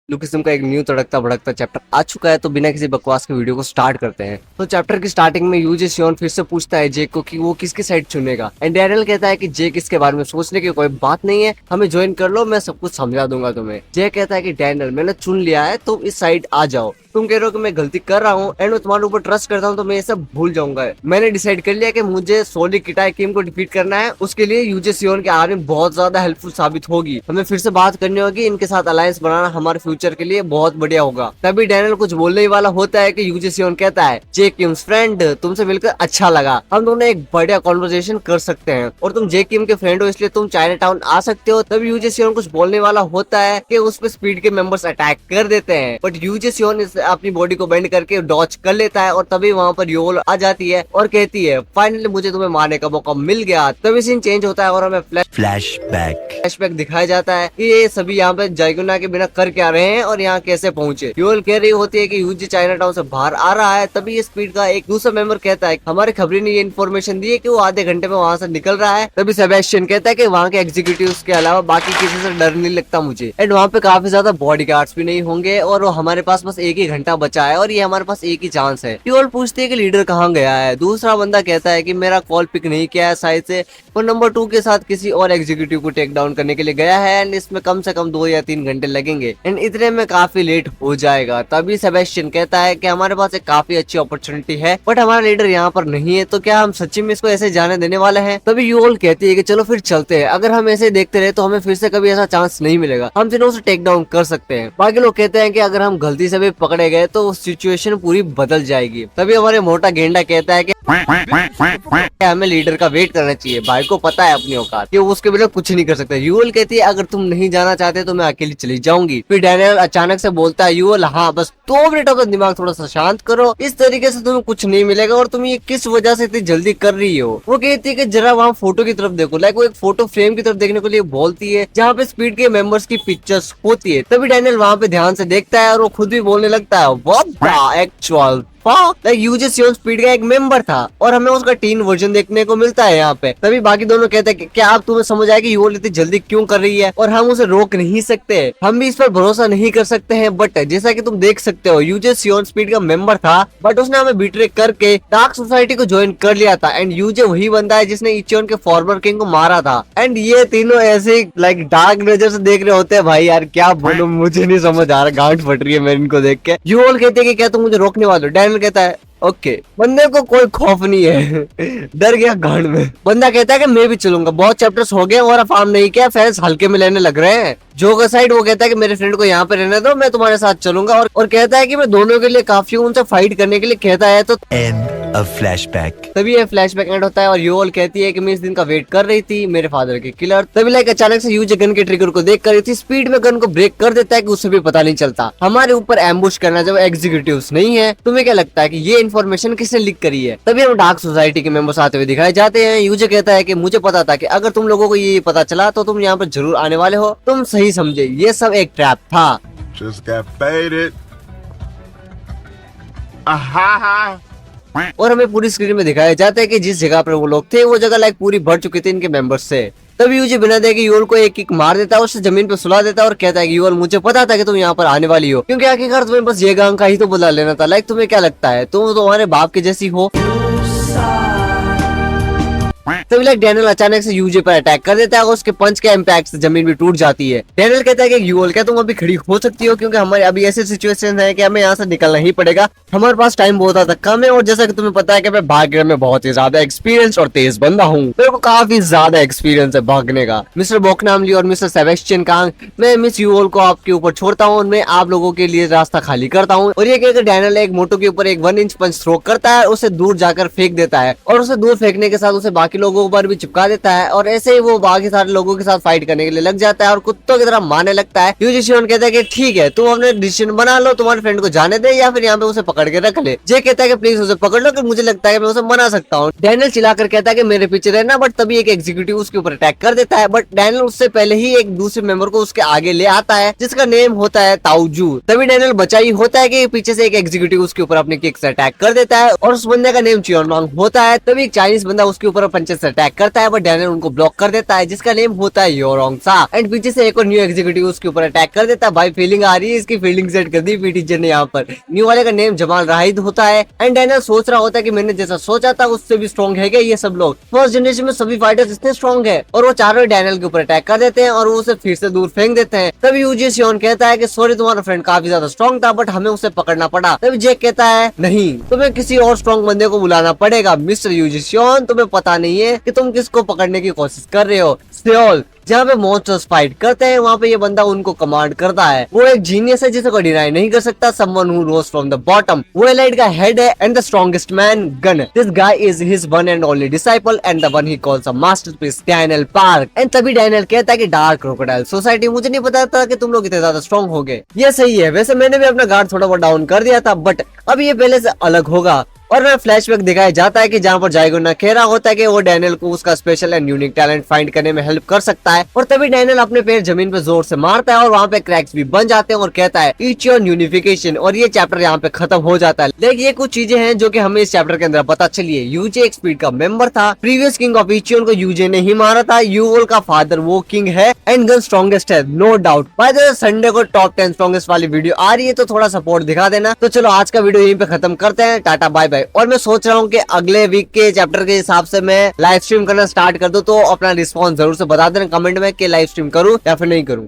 Lookism का एक new तड़कता भड़कता chapter आ चुका है, तो बिना किसी बकवास के वीडियो को स्टार्ट करते हैं। तो चैप्टर की स्टार्टिंग में यूजी सियोन फिर से पूछता है जेक को कि वो किसकी साइड चुनेगा एंड डैनियल कहता है कि जेक इसके बारे में सोचने की कोई बात नहीं है, हमें ज्वाइन कर लो, मैं सब कुछ समझा दूंगा तुम्हें। जेक कहता है कि डैनियल मैंने चुन लिया है, तुम इस साइड आ जाओ, तुम कह रहे हो कि मैं गलती कर रहा हूँ एंड मैं तुम्हारे ऊपर ट्रस्ट करता हूँ, तो मैं ये सब भूल जाऊंगा। मैंने डिसाइड कर लिया कि मुझे सोली किटाई किम को डिफीट करना है, उसके लिए यूजी सियोन की आर्मी बहुत ज्यादा हेल्पफुल साबित होगी, हमें फिर से बात करनी होगी, इनके साथ अलायंस बनाना हमारे फ्यूचर के लिए बहुत बढ़िया होगा। तभी डैनियल कुछ बोलने ही वाला होता है कि यूजी सियोन कहता है जे किम्स फ्रेंड, तुमसे मिलकर अच्छा लगा, हम दोनों एक बढ़िया कॉन्वर्सेशन कर सकते हैं और तुम जे किम के फ्रेंड हो इसलिए तुम चाइना टाउन आ सकते हो। तभी यूजी सियोन कुछ बोलने वाला होता है कि उस पे स्पीड के मेंबर्स अटैक कर देते हैं, बट यूजी सियोन अपनी बॉडी को बेंड करके डॉच कर लेता है और तभी वहाँ पर योल आ जाती है और कहती है फाइनली मुझे तुम्हें मारने का मौका मिल गया। तभी सीन चेंज होता है और हमें फ्लैशबैक दिखाया जाता है कि ये सभी यहाँ पे जाइगुना के बिना कर क्या रहे हैं और यहाँ कैसे पहुंचे। योल कह रही होती है कि यूजी चाइना टाउन से बाहर आ रहा है। तभी ये स्पीड का एक दूसरा मेंबर कहता है हमारे खबरी ने ये इन्फॉर्मेशन दी है कि वो आधे घंटे में वहाँ से निकल रहा है। तभी सेबेस्टियन कहता है कि वहाँ के एग्जीक्यूटिव के अलावा बाकी किसी से डर नहीं लगता मुझे एंड वहाँ पे काफी ज्यादा बॉडीगार्ड्स भी नहीं होंगे और हमारे पास बस एक ही घंटा बचा है और ये हमारे पास एक ही चांस है। योल पूछती है कि लीडर कहाँ गया है। दूसरा बंदा कहता है कि मेरा कॉल पिक नहीं किया है साइड से, वो नंबर 2 के साथ किसी और एग्जीक्यूटिव को टेक डाउन करने के लिए गया है एंड इसमें कम से कम 2 या 3 घंटे लगेंगे एंड इतने में काफी लेट हो जाएगा। तभी सेबेस्टियन कहता है कि हमारे पास एक काफी अच्छी अपॉर्चुनिटी है बट हमारा लीडर यहाँ पर नहीं है, तो क्या हम सच्ची में इसको ऐसे जाने देने वाले हैं। तभी योल कहती है कि चलो फिर चलते हैं, अगर हम ऐसे देखते रहे तो हमें फिर से कभी ऐसा चांस नहीं मिलेगा, हम तीनों से टेक डाउन कर सकते हैं। बाकी लोग कहते हैं कि अगर हम गलती से भी पकड़े गए तो सिचुएशन पूरी बदल जाएगी। तभी हमारे मोटा गेंडा कहता है कि हमें लीडर का वेट करना चाहिए, भाई को पता है अपनी औकात कि वो उसके बिना कुछ नहीं कर सकता। यूएल कहती है अगर तुम नहीं जाना चाहते तो मैं अकेली चली जाऊंगी। फिर डैनियल अचानक से बोलता है यूएल हाँ बस 2 मिनट अपना दिमाग थोड़ा सा शांत करो, इस तरीके से तुम्हें कुछ नहीं मिलेगा और तुम ये किस वजह से इतनी जल्दी कर रही हो। वो कहती है कि जरा वहाँ फोटो की तरफ देखो, लाइक वो एक फोटो फ्रेम की तरफ देखने के लिए बोलती है जहाँ पे स्पीड के मेंबर्स की पिक्चर्स होती है। तभी डैनियल वहाँ पे ध्यान से देखता है और वो खुद भी बोलने लगता है व्हाट द एक्चुअल यूजी सियोन स्पीड का एक मेंबर था और हमें उसका टीन वर्जन देखने को मिलता है यहाँ पे। तभी बाकी दोनों कहते हैं कि क्या आप तुम्हें समझ आए कि यूएल इतनी जल्दी क्यों कर रही है और हम उसे रोक नहीं सकते, हम भी इस पर भरोसा नहीं कर सकते हैं। बट जैसा कि तुम देख सकते हो यूजी सियोन स्पीड का मेंबर था बट उसने हमें बीट्रे करके डार्क सोसाइटी को ज्वाइन कर लिया था एंड यूजे वही बंदा है जिसने इचियोन के फॉर्मर किंग को मारा था एंड ये तीनों ऐसे लाइक डार्क नजर से देख रहे होते हैं। भाई यार क्या बोलूं, मुझे नहीं समझ आ रहा, गांठ फट रही है मेरे इनको देख के। यूएल कहते हैं कि क्या तुम मुझे रोकने वाले हो। डैनियल कहता है ओके बंदे को कोई खौफ नहीं है डर गया गांड में। बंदा कहता है कि मैं भी चलूंगा, बहुत चैप्टर्स हो गए और फार्म नहीं किया, फैंस हल्के में लेने लग रहे हैं। जोकर साइड वो कहता है कि मेरे फ्रेंड को यहाँ पे रहने दो, मैं तुम्हारे साथ चलूंगा और कहता है कि मैं दोनों के लिए काफी हूँ, उनसे फाइट करने के लिए कहता है। तो फ्लैशबैक तभी ये फ्लैशबैक एंड होता है और योल कहती है कि मैं इस दिन का वेट कर रही थी, मेरे फादर के किलर। तभी लाइक अचानक से यूजे गन के ट्रिगर को देख कर रही थी, स्पीड में गन को ब्रेक कर देता है कि उसे भी पता नहीं चलता। हमारे ऊपर एम्बुश करना जब एग्जीक्यूटिव्स नहीं है, तुम्हें क्या लगता है कि ये इन्फॉर्मेशन किसने लीक करी है। तभी हम डार्क सोसाइटी के मेंबर्स आते हुए दिखाए जाते हैं। यूजे कहता है कि मुझे पता था कि अगर तुम लोगों को ये पता चला तो तुम यहाँ पर जरूर आने वाले हो, तुम सही समझे, ये सब एक ट्रैप था। Just got baited. और हमें पूरी स्क्रीन में दिखाया जाता है कि जिस जगह पर वो लोग थे वो जगह लाइक पूरी भर चुकी थी इनके मेंबर्स से। तब यूजी बिना देखे यूएल को एक किक मार देता है, उससे जमीन पे सुला देता है और कहता है कि यूएल मुझे पता था कि तुम यहाँ पर आने वाली हो, क्योंकि आखिरकार तुम्हें बस ये गांग का ही तो बदला लेना था। लाइक तुम्हें क्या लगता है तुम तुम्हारे बाप के जैसी हो। तभी लाइक डैनियल अचानक से यूजे पर अटैक कर देता है और उसके पंच के इम्पैक्ट से जमीन भी टूट जाती है। डैनियल कहता है कि यूएल क्या तुम अभी खड़ी हो सकती हो, क्योंकि हमारे अभी ऐसी सिचुएशन है कि हमें यहाँ से निकलना ही पड़ेगा, हमारे पास टाइम बहुत ज्यादा कम है और जैसा कि तुम्हें पता है कि मैं भागने में बहुत ही ज्यादा एक्सपीरियंस और तेज बंदा हूँ, मेरे को काफी ज्यादा एक्सपीरियंस है भागने का। मिस्टर बोकनामली और मिस्टर सेबेस्टियन कांग, मैं मिस यूएल को आपके ऊपर छोड़ता हूँ और मैं आप लोगों के लिए रास्ता खाली करता हूँ। और ये कहकर डैनियल एक मोटो के ऊपर एक 1 इंच पंच थ्रो करता है, उसे दूर जाकर फेंक देता है और उसे दूर फेंकने के साथ उसे बाकी लोगों पर भी चिपका देता है और ऐसे ही वो बाकी सारे लोगों के साथ फाइट करने के लिए लग जाता है और कुत्तों की तरह मारने लगता है। यूजी सियोन कहता है कि ठीक है तुम अपने डिसीजन बना लो, तुम्हारे फ्रेंड को जाने दे या फिर यहाँ पे उसे पकड़ के रख ले। जे कहता है कि प्लीज उसे पकड़ लो, कि मुझे लगता है कि मैं उसे मना सकता हूँ। डैनियल चिल्लाकर कहता है कि मेरे पीछे रहना, बट तभी एक एग्जीक्यूटिव उसके ऊपर अटैक कर देता है, बट डैनियल उससे पहले ही एक दूसरे मेंबर को उसके आगे ले आता है जिसका नेम होता है ताउजू। तभी डैनियल बचा ही होता है कि पीछे से एक एग्जीक्यूटिव उसके ऊपर अपने किक से अटैक कर देता है और उस बंदे का नेम चियोन वांग होता है। तभी एक चाइनीज बंदा उसके ऊपर नीचे से अटैक करता है बट डैनियल उनको ब्लॉक कर देता है जिसका नेम होता है योरोंगसा। एंड पीछे से एक और न्यू एग्जीक्यूटिव उसके ऊपर अटैक कर देता है। भाई फीलिंग आ रही है, इसकी फीलिंग सेट कर दी पी टीचर ने यहाँ पर। न्यू वाले का नेम जमाल राहिद होता है। एंड डैनियल सोच रहा होता है कि मैंने जैसा सोचा था उससे भी स्ट्रॉन्ग है क्या ये सब लोग। फर्स्ट जनरेशन में सभी फाइटर्स इतने स्ट्रॉन्ग है और वो चारों डैनियल के ऊपर अटैक कर देते हैं और वो उसे फिर से दूर फेंक देते हैं। तभी यूजी सियोन कहता है कि सॉरी तुम्हारा फ्रेंड काफी ज्यादा स्ट्रॉन्ग था बट हमें उसे पकड़ना पड़ा। तभी जेक कहता है नहीं, तुम्हें किसी और स्ट्रॉन्ग बंदे को बुलाना पड़ेगा। मिस्टर यूजी सियोन, तुम्हें पता नहीं है कि तुम किसको पकड़ने की कोशिश कर रहे हो। सियोल जहाँ पे मॉन्स्टर्स फाइट करते हैं वहाँ पे ये बंदा उनको कमांड करता है। वो एक जीनियस है जिसे कोई डिनाई नहीं कर सकता। Someone who rose from the bottom. वो एलाइट का हेड है and the strongest man Gun. This guy is his one and only disciple and the one he calls a masterpiece, Daniel Park. And तभी Daniel कहता है कि dark crocodile society, मुझे नहीं पता था कि तुम लोग इतने ज्यादा स्ट्रॉन्ग हो गए। ये सही है, वैसे मैंने भी अपना गार्ड थोड़ा बहुत डाउन कर दिया था बट अब ये पहले से अलग होगा। और वह फ्लैशबैक दिखाया जाता है कि जहाँ पर जाइगोना कह रहा होता है कि वो डैनियल को उसका special and unique talent find करने में हेल्प कर सकता है। और तभी डैनियल अपने पैर जमीन पे जोर से मारता है और वहाँ पे क्रैक्स भी बन जाते हैं और कहता है ईच योर यूनिफिकेशन। और ये चैप्टर यहाँ पे खत्म हो जाता है। लेकिन ये कुछ चीजें हैं जो कि हमें इस चैप्टर के अंदर पता चली है। यूजे एक स्पीड का मेंबर था। प्रीवियस किंग ऑफ इचियन को यूजे ने ही मारा था। यूवोल का फादर वो किंग है एंड गन स्ट्रॉन्गेस्ट है, no doubt. By the way Sunday को टॉप 10 स्ट्रॉन्गेस्ट वाली वीडियो आ रही है तो थोड़ा सपोर्ट दिखा देना। तो चलो आज का वीडियो यहीं पे खत्म करते हैं। Tata bye bye. और मैं सोच रहा हूँ कि अगले वीक के चैप्टर के हिसाब से मैं लाइव स्ट्रीम करना स्टार्ट कर दूं, तो अपना रिस्पॉन्स जरूर से बता देना कमेंट में कि लाइव स्ट्रीम करूं या फिर नहीं करूं।